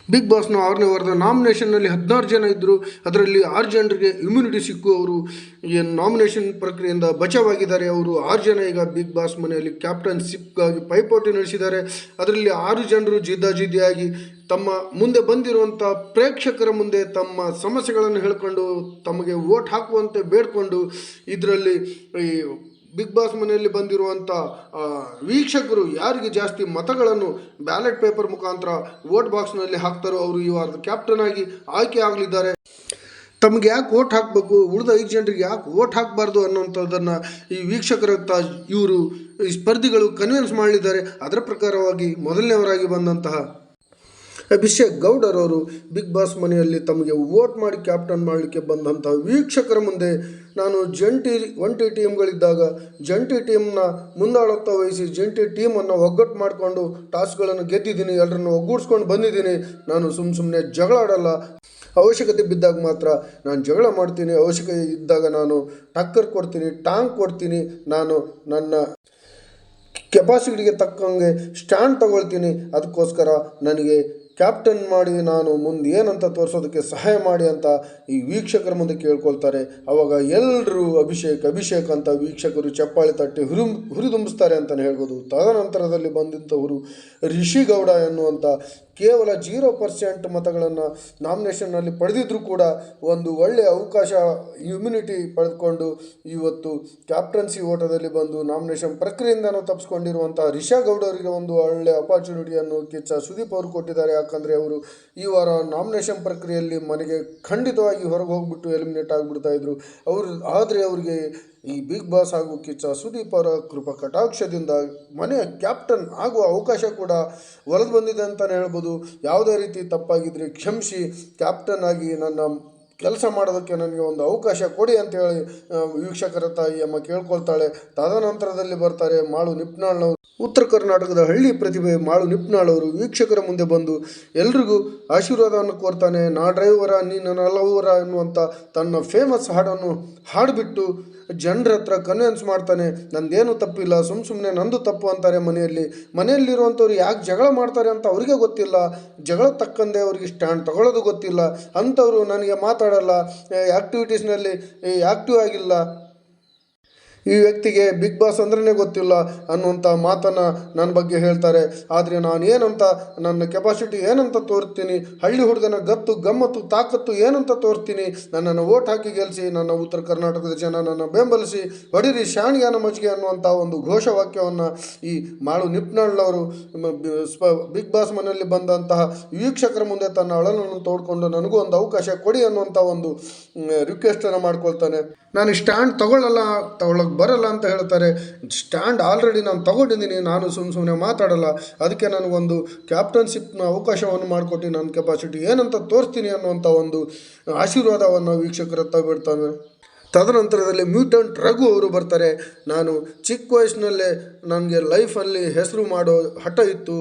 Big ಬಾಸ್ನ 6ನೇ ವಾರದ ನಾಮಿನೇಷನ್ನಲ್ಲಿ 16 ಜನ ಇದ್ದರು. ಅದರಲ್ಲಿ 6 ಜನರಿಗೆ ಇಮ್ಯುನಿಟಿ ಸಿಕ್ಕು ಅವರು ನಾಮಿನೇಷನ್ ಪ್ರಕ್ರಿಯೆಯಿಂದ ಬಚಾವಾಗಿದ್ದಾರೆ. ಅವರು 6 ಜನ ಈಗ ಬಿಗ್ ಬಾಸ್ ಮನೆಯಲ್ಲಿ ಕ್ಯಾಪ್ಟನ್ಶಿಪ್ಗಾಗಿ ಪೈಪೋಟಿ ನಡೆಸಿದ್ದಾರೆ. ಅದರಲ್ಲಿ 6 ಜನರು ಜಿದ್ದಾಜಿದ್ದಿಯಾಗಿ ತಮ್ಮ ಮುಂದೆ ಬಂದಿರುವಂಥ ಪ್ರೇಕ್ಷಕರ ಮುಂದೆ ತಮ್ಮ ಸಮಸ್ಯೆಗಳನ್ನು ಹೇಳಿಕೊಂಡು ತಮಗೆ ವೋಟ್ ಹಾಕುವಂತೆ ಬೇಡಿಕೊಂಡು ಇದರಲ್ಲಿ ಬಿಗ್ ಬಾಸ್ ಮನೆಯಲ್ಲಿ ಬಂದಿರುವಂಥ ವೀಕ್ಷಕರು ಯಾರಿಗೆ ಜಾಸ್ತಿ ಮತಗಳನ್ನು ಬ್ಯಾಲೆಟ್ ಪೇಪರ್ ಮುಖಾಂತರ ವೋಟ್ ಬಾಕ್ಸ್ನಲ್ಲಿ ಹಾಕ್ತಾರೋ ಅವರು ಈ ವಾರದ ಕ್ಯಾಪ್ಟನ್ ಆಗಿ ಆಯ್ಕೆ ಆಗಲಿದ್ದಾರೆ. ತಮಗೆ ಯಾಕೆ ವೋಟ್ ಹಾಕಬೇಕು, ಉಳಿದ 5 ಜನರಿಗೆ ಯಾಕೆ ವೋಟ್ ಹಾಕಬಾರ್ದು ಅನ್ನೋಂಥದ್ದನ್ನು ಈ ವೀಕ್ಷಕರತ್ತ ಇವರು ಈ ಸ್ಪರ್ಧಿಗಳು ಕನ್ವಿನ್ಸ್ ಮಾಡಲಿದ್ದಾರೆ. ಅದರ ಪ್ರಕಾರವಾಗಿ ಮೊದಲನೇವರಾಗಿ ಬಂದಂತಹ ಅಭಿಷೇಕ್ ಗೌಡರವರು ಬಿಗ್ ಬಾಸ್ ಮನೆಯಲ್ಲಿ ತಮಗೆ ವೋಟ್ ಮಾಡಿ ಕ್ಯಾಪ್ಟನ್ ಮಾಡಲಿಕ್ಕೆ ಬಂದಂಥ ವೀಕ್ಷಕರ ಮುಂದೆ ನಾನು ಒಂಟಿ ಟೀಮ್ಗಳಿದ್ದಾಗ ಜಂಟಿ ಟೀಮ್ನ ಮುಂದಾಳತ್ವ ವಹಿಸಿ ಜಂಟಿ ಟೀಮನ್ನು ಒಗ್ಗಟ್ಟು ಮಾಡಿಕೊಂಡು ಟಾಸ್ಕ್ಗಳನ್ನು ಗೆದ್ದಿದ್ದೀನಿ, ಎಲ್ಲರನ್ನು ಒಗ್ಗೂಡಿಸ್ಕೊಂಡು ಬಂದಿದ್ದೀನಿ. ನಾನು ಸುಮ್ಮನೆ ಜಗಳ ಆಡಲ್ಲ, ಅವಶ್ಯಕತೆ ಬಿದ್ದಾಗ ಮಾತ್ರ ನಾನು ಜಗಳ ಮಾಡ್ತೀನಿ, ಅವಶ್ಯಕತೆ ಇದ್ದಾಗ ನಾನು ಟಕ್ಕರ್ ಕೊಡ್ತೀನಿ, ಟಾಂಗ್ ಕೊಡ್ತೀನಿ, ನಾನು ನನ್ನ ಕೆಪಾಸಿಟಿಗೆ ತಕ್ಕಂಗೆ ಸ್ಟ್ಯಾಂಡ್ ತಗೊಳ್ತೀನಿ. ಅದಕ್ಕೋಸ್ಕರ ನನಗೆ ಕ್ಯಾಪ್ಟನ್ ಮಾಡಿ ನಾನು ಮುಂದೆ ಏನಂತ ತೋರಿಸೋದಕ್ಕೆ ಸಹಾಯ ಮಾಡಿ ಅಂತ ಈ ವೀಕ್ಷಕರ ಮುಂದೆ ಕೇಳ್ಕೊಳ್ತಾರೆ. ಆವಾಗ ಎಲ್ಲರೂ ಅಭಿಷೇಕ್ ಅಂತ ವೀಕ್ಷಕರು ಚಪ್ಪಾಳೆ ತಟ್ಟಿ ಹುರಿದುಂಬಿಸ್ತಾರೆ ಅಂತಲೇ ಹೇಳ್ಬೋದು. ತದನಂತರದಲ್ಲಿ ಬಂದಂಥವರು ರಿಷಿಗೌಡ ಎನ್ನುವಂಥ ಕೇವಲ 0% ಮತಗಳನ್ನು ನಾಮಿನೇಷನ್ನಲ್ಲಿ ಪಡೆದಿದ್ದರೂ ಕೂಡ ಒಂದು ಒಳ್ಳೆಯ ಅವಕಾಶ ಇಮ್ಯುನಿಟಿ ಪಡೆದುಕೊಂಡು ಇವತ್ತು ಕ್ಯಾಪ್ಟನ್ಸಿ ಓಟದಲ್ಲಿ ಬಂದು ನಾಮಿನೇಷನ್ ಪ್ರಕ್ರಿಯೆಯಿಂದ ತಪ್ಪಿಸ್ಕೊಂಡಿರುವಂಥ ರಿಷಿಗೌಡರಿಗೆ ಒಂದು ಒಳ್ಳೆಯ ಅಪಾರ್ಚುನಿಟಿಯನ್ನು ಕಿಚ್ಚ ಸುದೀಪ್ ಅವರು ಕೊಟ್ಟಿದ್ದಾರೆ. ಯಾಕಂದರೆ ಅವರು ಈ ವಾರ ನಾಮಿನೇಷನ್ ಪ್ರಕ್ರಿಯೆಯಲ್ಲಿ ಮನೆಗೆ ಖಂಡಿತವಾಗಿ ಹೊರಗೆ ಹೋಗ್ಬಿಟ್ಟು ಎಲಿಮಿನೇಟ್ ಆಗಿಬಿಡ್ತಾಯಿದ್ರು. ಆದರೆ ಅವರಿಗೆ ಈ ಬಿಗ್ ಬಾಸ್ ಹಾಗೂ ಕಿಚ್ಚ ಸುದೀಪ್ ಅವರ ಕೃಪಾ ಕಟಾಕ್ಷದಿಂದ ಮನೆಯ ಕ್ಯಾಪ್ಟನ್ ಆಗುವ ಅವಕಾಶ ಕೂಡ ಒಲಿದು ಬಂದಿದೆ ಅಂತಲೇ ಹೇಳ್ಬೋದು. ಯಾವುದೇ ರೀತಿ ತಪ್ಪಾಗಿದ್ದರೆ ಕ್ಷಮಿಸಿ, ಕ್ಯಾಪ್ಟನ್ ಆಗಿ ನನ್ನ ಕೆಲಸ ಮಾಡೋದಕ್ಕೆ ನನಗೆ ಒಂದು ಅವಕಾಶ ಕೊಡಿ ಅಂತೇಳಿ ವೀಕ್ಷಕರ ತಾಯಿ ಅಮ್ಮ ಕೇಳ್ಕೊಳ್ತಾಳೆ. ತದನಂತರದಲ್ಲಿ ಬರ್ತಾರೆ ಮಾಳು ನಿಪ್ನಾಳ್ನವರು. ಉತ್ತರ ಕರ್ನಾಟಕದ ಹಳ್ಳಿ ಪ್ರತಿಭೆ ಮಾಳು ನಿಪ್ನಾಳವರು ವೀಕ್ಷಕರ ಮುಂದೆ ಬಂದು ಎಲ್ರಿಗೂ ಆಶೀರ್ವಾದವನ್ನು ಕೋರ್ತಾನೆ. ನಾ ಡ್ರೈವರ ನೀ ನನ್ನ ಲವರ ಎನ್ನುವಂಥ ತನ್ನ ಫೇಮಸ್ ಹಾಡನ್ನು ಹಾಡಿಬಿಟ್ಟು ಜನರ ಹತ್ರ ಕನ್ವಿನ್ಸ್ ಮಾಡ್ತಾನೆ. ನಂದೇನು ತಪ್ಪಿಲ್ಲ, ಸುಮ್ಮನೆ ನಂದು ತಪ್ಪು ಅಂತಾರೆ. ಮನೆಯಲ್ಲಿರುವಂಥವ್ರು ಯಾಕೆ ಜಗಳ ಮಾಡ್ತಾರೆ ಅಂತ ಅವರಿಗೆ ಗೊತ್ತಿಲ್ಲ, ಜಗಳ ತಕ್ಕಂತೆ ಅವರಿಗೆ ಸ್ಟ್ಯಾಂಡ್ ತಗೊಳ್ಳೋದು ಗೊತ್ತಿಲ್ಲ. ಅಂಥವರು ನನಗೆ ಮಾತಾಡಲ್ಲ, ಆ್ಯಕ್ಟಿವಿಟೀಸ್ನಲ್ಲಿ ಆ್ಯಕ್ಟಿವ್ ಆಗಿಲ್ಲ, ಈ ವ್ಯಕ್ತಿಗೆ ಬಿಗ್ ಬಾಸ್ ಅಂದ್ರೇ ಗೊತ್ತಿಲ್ಲ ಅನ್ನುವಂಥ ಮಾತನ್ನು ನನ್ನ ಬಗ್ಗೆ ಹೇಳ್ತಾರೆ. ಆದರೆ ನಾನು ಏನಂತ ನನ್ನ ಕೆಪಾಸಿಟಿ ಏನಂತ ತೋರ್ತೀನಿ, ಹಳ್ಳಿ ಹುಡುಗನ ಗತ್ತು ಗಮ್ಮತ್ತು ತಾಕತ್ತು ಏನಂತ ತೋರ್ತೀನಿ, ನನ್ನನ್ನು ವೋಟ್ ಹಾಕಿ ಗೆಲ್ಲಿಸಿ, ನನ್ನ ಉತ್ತರ ಕರ್ನಾಟಕದ ಜನ ನನ್ನ ಬೆಂಬಲಿಸಿ, ಹೊಡಿರಿ ಶಾಣಿಯಾನ ಮಜ್ಜಿಗೆ ಅನ್ನುವಂಥ ಒಂದು ಘೋಷವಾಕ್ಯವನ್ನು ಈ ಮಾಳು ನಿಪ್ನಾಳ್ನವರು ಬಿಗ್ ಬಾಸ್ ಮನೆಯಲ್ಲಿ ಬಂದಂತಹ ವೀಕ್ಷಕರ ಮುಂದೆ ತನ್ನ ಅಳಲನ್ನು ತೋಡ್ಕೊಂಡು ನನಗೂ ಒಂದು ಅವಕಾಶ ಕೊಡಿ ಅನ್ನುವಂಥ ಒಂದು ರಿಕ್ವೆಸ್ಟನ್ನು ಮಾಡ್ಕೊಳ್ತಾನೆ. ನಾನು ಸ್ಟ್ಯಾಂಡ್ ತಗೊಳ್ಳೋಕ್ಕೆ ಬರಲ್ಲ ಅಂತ ಹೇಳ್ತಾರೆ. ಸ್ಟ್ಯಾಂಡ್ ಆಲ್ರೆಡಿ ನಾನು ತಗೊಂಡಿದ್ದೀನಿ, ನಾನು ಸುಮ್ಮನೆ ಮಾತಾಡಲ್ಲ, ಅದಕ್ಕೆ ನನಗೊಂದು ಕ್ಯಾಪ್ಟನ್ಶಿಪ್ನ ಅವಕಾಶವನ್ನು ಮಾಡಿಕೊಟ್ಟು ನನ್ನ ಕೆಪಾಸಿಟಿ ಏನಂತ ತೋರಿಸ್ತೀನಿ ಅನ್ನುವಂಥ ಒಂದು ಆಶೀರ್ವಾದವನ್ನು ವೀಕ್ಷಕರ ಬಿಡ್ತಾನೆ. ತದನಂತರದಲ್ಲಿ ಮ್ಯೂಟೆಂಟ್ ರಘು ಅವರು ಬರ್ತಾರೆ. ನಾನು ಚಿಕ್ಕ ವಯಸ್ಸಿನಲ್ಲೇ ನನಗೆ ಲೈಫಲ್ಲಿ ಹೆಸರು ಮಾಡೋ ಹಠ ಇತ್ತು.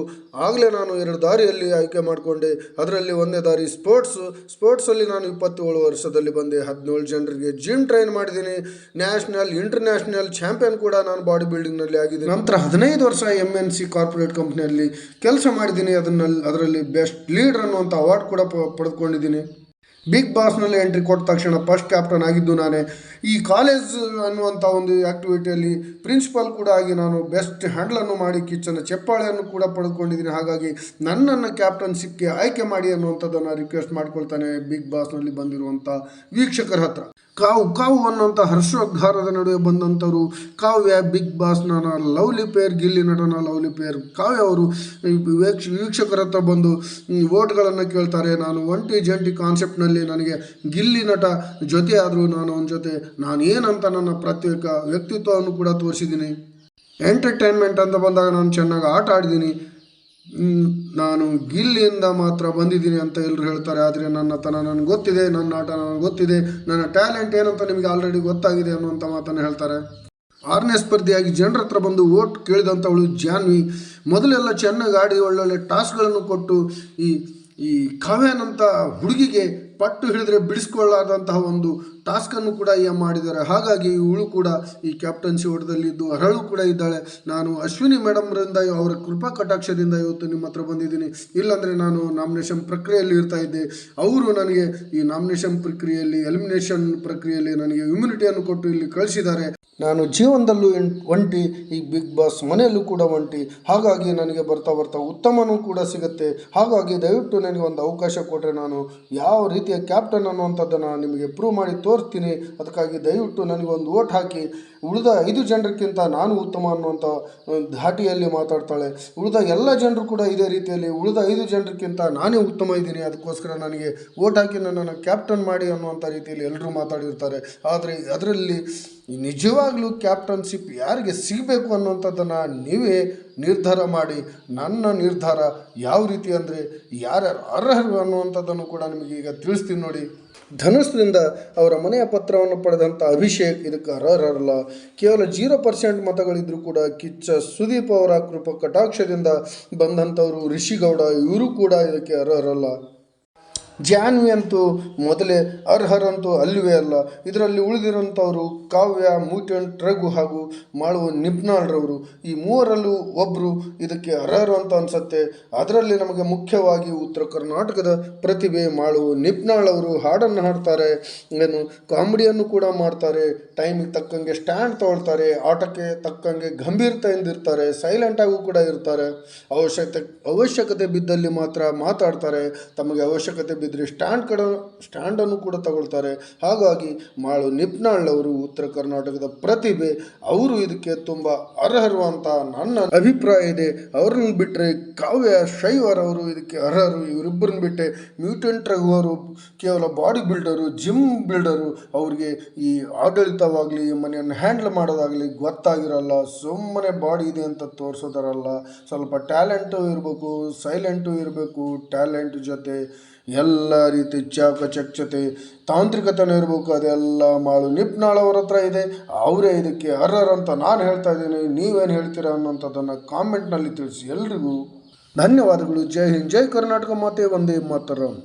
ಆಗಲೇ ನಾನು 2 ದಾರಿಯಲ್ಲಿ ಆಯ್ಕೆ ಮಾಡಿಕೊಂಡೆ. ಅದರಲ್ಲಿ ಒಂದೇ ದಾರಿ ಸ್ಪೋರ್ಟ್ಸಲ್ಲಿ ನಾನು 27 ವರ್ಷದಲ್ಲಿ ಬಂದೆ. 17 ಜನರಿಗೆ ಜಿಮ್ ಟ್ರೈನ್ ಮಾಡಿದ್ದೀನಿ. ನ್ಯಾಷನಲ್ ಇಂಟರ್ನ್ಯಾಷನಲ್ ಚಾಂಪಿಯನ್ ಕೂಡ ನಾನು ಬಾಡಿ ಬಿಲ್ಡಿಂಗ್ನಲ್ಲಿ ಆಗಿದ್ದೀನಿ. ನಂತರ 15 ವರ್ಷ MNC ಕಾರ್ಪೊರೇಟ್ ಕಂಪ್ನಿಯಲ್ಲಿ ಕೆಲಸ ಮಾಡಿದ್ದೀನಿ. ಅದರಲ್ಲಿ ಬೆಸ್ಟ್ ಲೀಡರ್ ಅನ್ನುವಂಥ ಅವಾರ್ಡ್ ಕೂಡ ಪಡೆದುಕೊಂಡಿದ್ದೀನಿ. ಬಿಗ್ ಬಾಸ್ನಲ್ಲಿ ಎಂಟ್ರಿ ಕೊಟ್ಟ ತಕ್ಷಣ ಫಸ್ಟ್ ಕ್ಯಾಪ್ಟನ್ ಆಗಿದ್ದು ನಾನೇ. ಈ ಕಾಲೇಜ್ ಅನ್ನುವಂಥ ಒಂದು ಆ್ಯಕ್ಟಿವಿಟಿಯಲ್ಲಿ ಪ್ರಿನ್ಸಿಪಾಲ್ ಕೂಡ ಆಗಿ ನಾನು ಬೆಸ್ಟ್ ಹ್ಯಾಂಡಲನ್ನು ಮಾಡಿ ಕಿಚ್ಚನ ಚಪ್ಪಾಳೆಯನ್ನು ಕೂಡ ಪಡೆದುಕೊಂಡಿದ್ದೀನಿ. ಹಾಗಾಗಿ ನನ್ನನ್ನು ಕ್ಯಾಪ್ಟನ್ಶಿಪ್ಗೆ ಆಯ್ಕೆ ಮಾಡಿ ಅನ್ನುವಂಥದ್ದನ್ನು ರಿಕ್ವೆಸ್ಟ್ ಮಾಡ್ಕೊಳ್ತಾನೆ ಬಿಗ್ ಬಾಸ್ನಲ್ಲಿ ಬಂದಿರುವಂಥ ವೀಕ್ಷಕರ ಹತ್ರ. ಕಾವು ಅನ್ನೋಂಥ ಹರ್ಷೋದ್ಗಾರದ ನಡುವೆ ಬಂದಂಥವರು ಕಾವ್ಯ, ಬಿಗ್ ಬಾಸ್ನ ಲವ್ಲಿ ಪೇರ್, ಗಿಲ್ಲಿ ನಟನ ಲವ್ಲಿ ಪೇರ್ ಕಾವ್ಯ ಅವರು ವೀಕ್ಷಕರ ಹತ್ರ ಬಂದು ವೋಟ್ಗಳನ್ನು ಕೇಳ್ತಾರೆ. ನಾನು ಒಂಟಿ ಜಂಟಿ ಕಾನ್ಸೆಪ್ಟ್ನಲ್ಲಿ ನನಗೆ ಗಿಲ್ಲಿ ನಟ ಜೊತೆ ಆದರೂ ನಾನು ಅವನ ಜೊತೆ ನಾನು ಏನಂತ ನನ್ನ ಪ್ರತ್ಯೇಕ ವ್ಯಕ್ತಿತ್ವವನ್ನು ಕೂಡ ತೋರಿಸಿದ್ದೀನಿ. ಎಂಟರ್ಟೈನ್ಮೆಂಟ್ ಅಂತ ಬಂದಾಗ ನಾನು ಚೆನ್ನಾಗಿ ಆಟ ಆಡಿದ್ದೀನಿ. ನಾನು ಗಿಲ್ಲಿಯಿಂದ ಮಾತ್ರ ಬಂದಿದ್ದೀನಿ ಅಂತ ಎಲ್ಲರೂ ಹೇಳ್ತಾರೆ. ಆದರೆ ನನ್ನತನ ನನಗೆ ಗೊತ್ತಿದೆ, ನನ್ನ ಆಟ ನನಗೆ ಗೊತ್ತಿದೆ, ನನ್ನ ಟ್ಯಾಲೆಂಟ್ ಏನಂತ ನಿಮಗೆ ಆಲ್ರೆಡಿ ಗೊತ್ತಾಗಿದೆ ಅನ್ನುವಂಥ ಮಾತನ್ನು ಹೇಳ್ತಾರೆ. 6ನೇ ಸ್ಪರ್ಧಿಯಾಗಿ ಜನರ ಹತ್ರ ಬಂದು ವೋಟ್ ಕೇಳಿದಂಥವಳು ಜಾನ್ವಿ. ಮೊದಲೆಲ್ಲ ಚೆನ್ನಾಗಿ ಆಡಿ ಒಳ್ಳೊಳ್ಳೆ ಟಾಸ್ಕ್ಗಳನ್ನು ಕೊಟ್ಟು ಈ ಕಾವ್ಯನಂಥ ಹುಡುಗಿಗೆ ಪಟ್ಟು ಹಿಡಿದ್ರೆ ಬಿಡಿಸ್ಕೊಳ್ಳಾದಂತಹ ಒಂದು ಟಾಸ್ಕನ್ನು ಕೂಡ ಮಾಡಿದ್ದಾರೆ. ಹಾಗಾಗಿ ಇವಳು ಕೂಡ ಈ ಕ್ಯಾಪ್ಟನ್ಸಿ ಓಟದಲ್ಲಿದ್ದು ಅರ್ಹಳು ಕೂಡ ಇದ್ದಾಳೆ. ನಾನು ಅಶ್ವಿನಿ ಮೇಡಮ್ರಿಂದ ಅವರ ಕೃಪಾ ಕಟಾಕ್ಷದಿಂದ ಇವತ್ತು ನಿಮ್ಮ ಹತ್ರ ಬಂದಿದ್ದೀನಿ. ಇಲ್ಲಾಂದರೆ ನಾನು ನಾಮಿನೇಷನ್ ಪ್ರಕ್ರಿಯೆಯಲ್ಲಿ ಇರ್ತಾ ಇದ್ದೆ. ಅವರು ನನಗೆ ಈ ನಾಮಿನೇಷನ್ ಪ್ರಕ್ರಿಯೆಯಲ್ಲಿ ಎಲಿಮಿನೇಷನ್ ಪ್ರಕ್ರಿಯೆಯಲ್ಲಿ ನನಗೆ ಇಮ್ಯುನಿಟಿಯನ್ನು ಕೊಟ್ಟು ಇಲ್ಲಿ ಕಳಿಸಿದ್ದಾರೆ. ನಾನು ಜೀವನದಲ್ಲೂ ಒಂಟಿ, ಈ ಬಿಗ್ ಬಾಸ್ ಮನೆಯಲ್ಲೂ ಕೂಡ ಒಂಟಿ. ಹಾಗಾಗಿ ನನಗೆ ಬರ್ತಾ ಉತ್ತಮನೂ ಕೂಡ ಸಿಗುತ್ತೆ. ಹಾಗಾಗಿ ದಯವಿಟ್ಟು ನನಗೆ ಒಂದು ಅವಕಾಶ ಕೊಟ್ಟರೆ ನಾನು ಯಾವ ರೀತಿಯ ಕ್ಯಾಪ್ಟನ್ ಅನ್ನುವಂಥದ್ದನ್ನು ನಿಮಗೆ ಪ್ರೂವ್ ಮಾಡಿ ತೋರಿಸ್ತೀನಿ. ಅದಕ್ಕಾಗಿ ದಯವಿಟ್ಟು ನನಗೆ ಒಂದು ಓಟ್ ಹಾಕಿ. ಉಳಿದ 5 ಜನರಿಗಿಂತ ನಾನು ಉತ್ತಮ ಅನ್ನುವಂಥ ಧಾಟಿಯಲ್ಲಿ ಮಾತಾಡ್ತಾಳೆ. ಉಳಿದ ಎಲ್ಲ ಜನರು ಕೂಡ ಇದೇ ರೀತಿಯಲ್ಲಿ ಉಳಿದ 5 ಜನರಿಗಿಂತ ನಾನೇ ಉತ್ತಮ ಇದ್ದೀನಿ, ಅದಕ್ಕೋಸ್ಕರ ನನಗೆ ಓಟ್ ಹಾಕಿ ನನ್ನನ್ನು ಕ್ಯಾಪ್ಟನ್ ಮಾಡಿ ಅನ್ನುವಂಥ ರೀತಿಯಲ್ಲಿ ಎಲ್ಲರೂ ಮಾತಾಡಿರ್ತಾರೆ. ಆದರೆ ಅದರಲ್ಲಿ ನಿಜವಾಗ್ಲೂ ಕ್ಯಾಪ್ಟನ್ಶಿಪ್ ಯಾರಿಗೆ ಸಿಗಬೇಕು ಅನ್ನುವಂಥದ್ದನ್ನು ನೀವೇ ನಿರ್ಧಾರ ಮಾಡಿ. ನನ್ನ ನಿರ್ಧಾರ ಯಾವ ರೀತಿ ಅಂದರೆ ಯಾರ್ಯಾರು ಅರ್ಹರು ಅನ್ನುವಂಥದ್ದನ್ನು ಕೂಡ ನಿಮಗೆ ಈಗ ತಿಳಿಸ್ತೀನಿ ನೋಡಿ. ಧನುಷ್ನಿಂದ ಅವರ ಮನೆಯ ಪತ್ರವನ್ನು ಪಡೆದಂಥ ಅಭಿಷೇಕ್ ಇದಕ್ಕೆ ಅರ್ಹರಲ್ಲ. ಕೇವಲ 0% ಮತಗಳಿದ್ದರೂ ಕೂಡ ಕಿಚ್ಚ ಸುದೀಪ್ ಅವರ ಕೃಪಾ ಕಟಾಕ್ಷದಿಂದ ಬಂದಂಥವರು ರಿಷಿಗೌಡ, ಇವರು ಕೂಡ ಇದಕ್ಕೆ ಅರ್ಹರಲ್ಲ. ಜಾನ್ವಿ ಅಂತೂ ಮೊದಲೇ ಅರ್ಹರಂತೂ ಅಲ್ಲವೇ ಅಲ್ಲ. ಇದರಲ್ಲಿ ಉಳಿದಿರೋಂಥವರು ಕಾವ್ಯ, ಮೂಟೆಂಟ್, ರಘು ಹಾಗೂ ಮಾಳು ನಿಪ್ನಾಳ್ರವರು. ಈ ಮೂವರಲ್ಲೂ ಒಬ್ಬರು ಇದಕ್ಕೆ ಅರ್ಹರು ಅಂತ ಅನಿಸುತ್ತೆ. ಅದರಲ್ಲಿ ನಮಗೆ ಮುಖ್ಯವಾಗಿ ಉತ್ತರ ಕರ್ನಾಟಕದ ಪ್ರತಿಭೆ ಮಾಳು ನಿಪ್ನಾಳ್ ಅವರು ಹಾಡನ್ನು ಹಾಡ್ತಾರೆ, ಏನು ಕಾಮಿಡಿಯನ್ನು ಕೂಡ ಮಾಡ್ತಾರೆ, ಟೈಮಿಗೆ ತಕ್ಕಂಗೆ ಸ್ಟ್ಯಾಂಡ್ ತೊಗೊಳ್ತಾರೆ, ಆಟಕ್ಕೆ ತಕ್ಕಂಗೆ ಗಂಭೀರತೆಯಿಂದ ಇರ್ತಾರೆ, ಸೈಲೆಂಟಾಗೂ ಕೂಡ ಇರ್ತಾರೆ. ಅವಶ್ಯಕತೆ ಬಿದ್ದಲ್ಲಿ ಮಾತ್ರ ಮಾತಾಡ್ತಾರೆ, ತಮಗೆ ಅವಶ್ಯಕತೆ ಬಿದ್ದರೆ ಸ್ಟ್ಯಾಂಡನ್ನು ಕೂಡ ತಗೊಳ್ತಾರೆ. ಹಾಗಾಗಿ ಮಾಳು ನಿಪ್ನಾಳ್ ಅವರು ಉತ್ತರ ಕರ್ನಾಟಕದ ಪ್ರತಿಭೆ, ಅವರು ಇದಕ್ಕೆ ತುಂಬ ಅರ್ಹರು ಅಂತ ನನ್ನ ಅಭಿಪ್ರಾಯ ಇದೆ. ಅವ್ರನ್ನ ಬಿಟ್ಟರೆ ಕಾವ್ಯ ಶೈವರ್ ಅವರು ಇದಕ್ಕೆ ಅರ್ಹರು. ಇವರಿಬ್ಬರನ್ನ ಬಿಟ್ಟೆ ಮ್ಯೂಟೆಂಟ್ ರಘು ಅವರು ಕೇವಲ ಬಾಡಿ ಬಿಲ್ಡರು, ಜಿಮ್ ಬಿಲ್ಡರು. ಅವ್ರಿಗೆ ಈ ಆಡಳಿತವಾಗಲಿ ಮನೆಯನ್ನು ಹ್ಯಾಂಡಲ್ ಮಾಡೋದಾಗಲಿ ಗೊತ್ತಾಗಿರಲ್ಲ. ಸುಮ್ಮನೆ ಬಾಡಿ ಇದೆ ಅಂತ ತೋರಿಸೋದರಲ್ಲ, ಸ್ವಲ್ಪ ಟ್ಯಾಲೆಂಟು ಇರಬೇಕು, ಸೈಲೆಂಟು ಇರಬೇಕು. ಟ್ಯಾಲೆಂಟ್ ಜೊತೆ ಎಲ್ಲ ರೀತಿ ಚಾಕಚಕ್ಯತೆ, ತಾಂತ್ರಿಕತೆನೂ ಇರಬೇಕು. ಅದೆಲ್ಲ ಮಾಳು ನಿಪ್ನಾಳ್ ಅವ್ರ ಹತ್ರ ಇದೆ. ಅವರೇ ಇದಕ್ಕೆ ಅರ್ಹರಂತ ನಾನು ಹೇಳ್ತಾ ಇದ್ದೀನಿ. ನೀವೇನು ಹೇಳ್ತೀರಾ ಅನ್ನೋಂಥದ್ದನ್ನು ಕಾಮೆಂಟ್ನಲ್ಲಿ ತಿಳಿಸಿ. ಎಲ್ರಿಗೂ ಧನ್ಯವಾದಗಳು. ಜೈ ಹಿಂದ್, ಜೈ ಕರ್ನಾಟಕ ಮಾತೆ, ವಂದೇ ಮಾತರಂ.